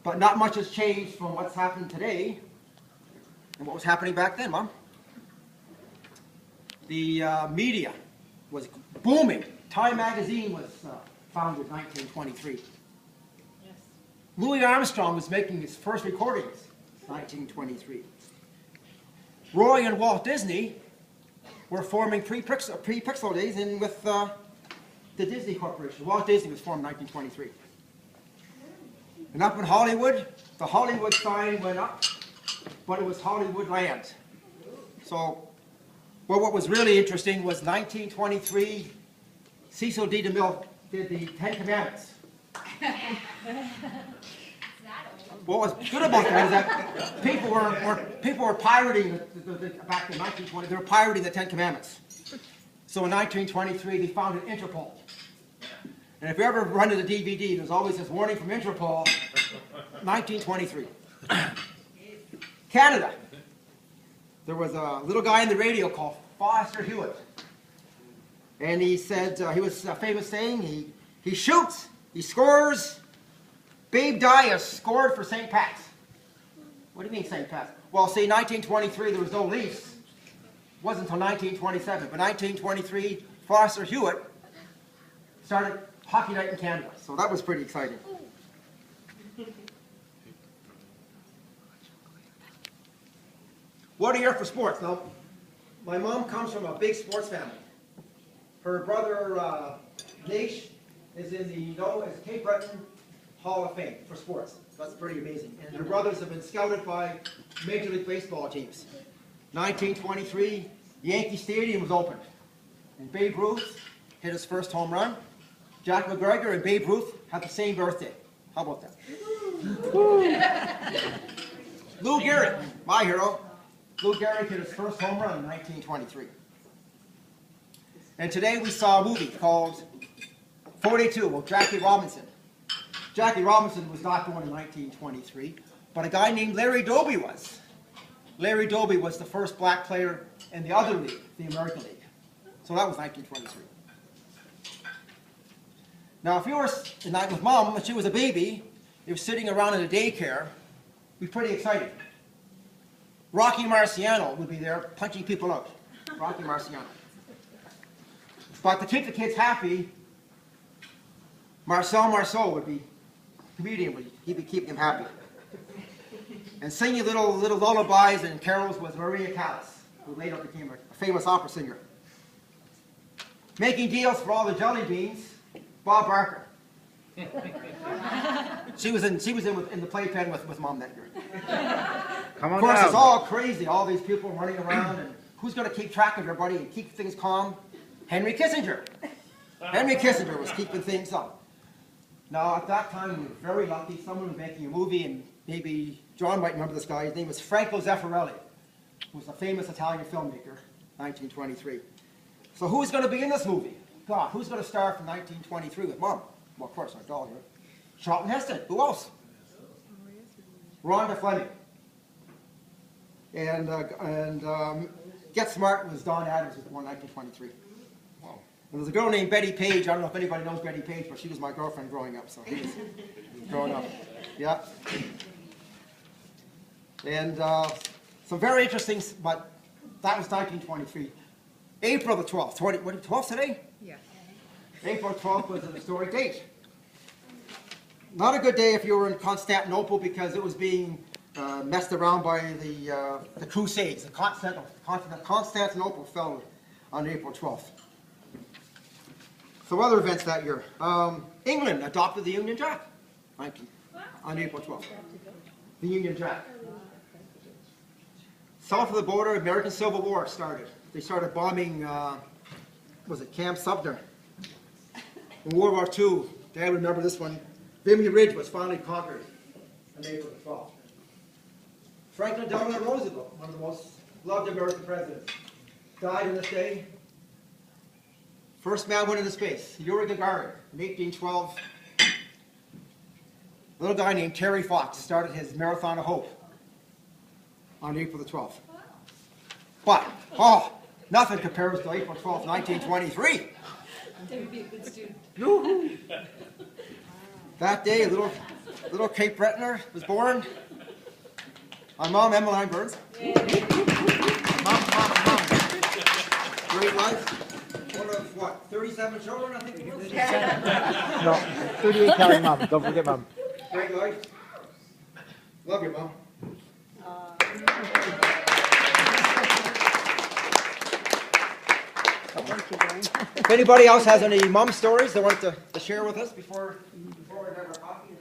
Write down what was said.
But not much has changed from what's happening today and what was happening back then, Mom. The media was booming. Time magazine was founded in 1923. Yes. Louis Armstrong was making his first recordings in 1923. Roy and Walt Disney were forming pre-Pixel days in with the Disney Corporation. Walt Disney was formed in 1923. And up in Hollywood, the Hollywood sign went up, but it was Hollywood Land. So, well, what was really interesting was 1923, Cecil D. DeMille did the Ten Commandments. What was good about that is that people were pirating back in 1920. They were pirating the Ten Commandments. So in 1923, they founded Interpol. And if you ever run to the DVD, there's always this warning from Interpol. 1923. Canada. There was a little guy in the radio called Foster Hewitt. And he said, he was a famous saying, he shoots, he scores. Babe Dias scored for St. Pat's. What do you mean St. Pat's? Well, see, 1923, there was no Leafs. It wasn't until 1927. But 1923, Foster Hewitt started Hockey Night in Canada. So that was pretty exciting. What a year for sports. Now, my mom comes from a big sports family. Her brother, Nash, is in the Cape Breton Hall of Fame for sports. That's pretty amazing. And her brothers have been scouted by Major League Baseball teams. 1923, Yankee Stadium was opened. And Babe Ruth hit his first home run. Jack McGregor and Babe Ruth had the same birthday. How about that? Lou Gehrig, my hero. Lou Gehrig hit his first home run in 1923. And today we saw a movie called 42 with Jackie Robinson. Jackie Robinson was not born in 1923, but a guy named Larry Doby was. Larry Doby was the first black player in the other league, the American League. So that was 1923. Now, if you were with Mom, when she was a baby, you were sitting around in a daycare, you'd be pretty excited. Rocky Marciano would be there punching people out. Rocky Marciano. But to keep the kids happy, Marcel Marceau would be comedian, he'd be keeping them happy. And singing little lullabies and carols was Maria Callas, who later became a famous opera singer. Making deals for all the jelly beans, Bob Barker. She was in the playpen with Mom that year. Come on of course, down. It's all crazy. All these people running around, and who's going to keep track of everybody and keep things calm? Henry Kissinger. Henry Kissinger was keeping things up. Now, at that time, we were very lucky. Someone was making a movie, and maybe John might remember this guy. His name was Franco Zeffirelli, who was a famous Italian filmmaker, 1923. So who's going to be in this movie? God, who's going to star from 1923 with Mom? Well, of course, our doll here. Charlton Heston. Who else? Rhonda Fleming. And Get Smart was Don Adams, who was born in 1923. Wow. And there's a girl named Betty Page. I don't know if anybody knows Betty Page, but she was my girlfriend growing up, so he was growing up. Yeah. And some very interesting, but that was 1923. April the 12th. 12th today? Yeah. April 12th was an historic date. Not a good day if you were in Constantinople because it was being messed around by the Crusades. Constantinople fell on April 12th. Some other events that year. England adopted the Union Jack on April 12th. The Union Jack. South of the border, American Civil War started. They started bombing, was it Camp Sumter? In World War II, Dad remember this one, Vimy Ridge was finally conquered on April 12th. Franklin Delano Roosevelt, one of the most loved American presidents, died on this day. First man went into space, Yuri Gagarin, in 1812. A little guy named Terry Fox started his Marathon of Hope on April the 12th. But, nothing compares to April 12th, 1923. They would be a good student. That day, little Kate Bretner was born. My mom, Emmeline Burns. Mom. Great life. One of, what, 37 children, I think it was? No, 38 counting mom. Don't forget mom. Great life. Love you, Mom. If anybody else has any mom stories they want to share with us before we have our coffee.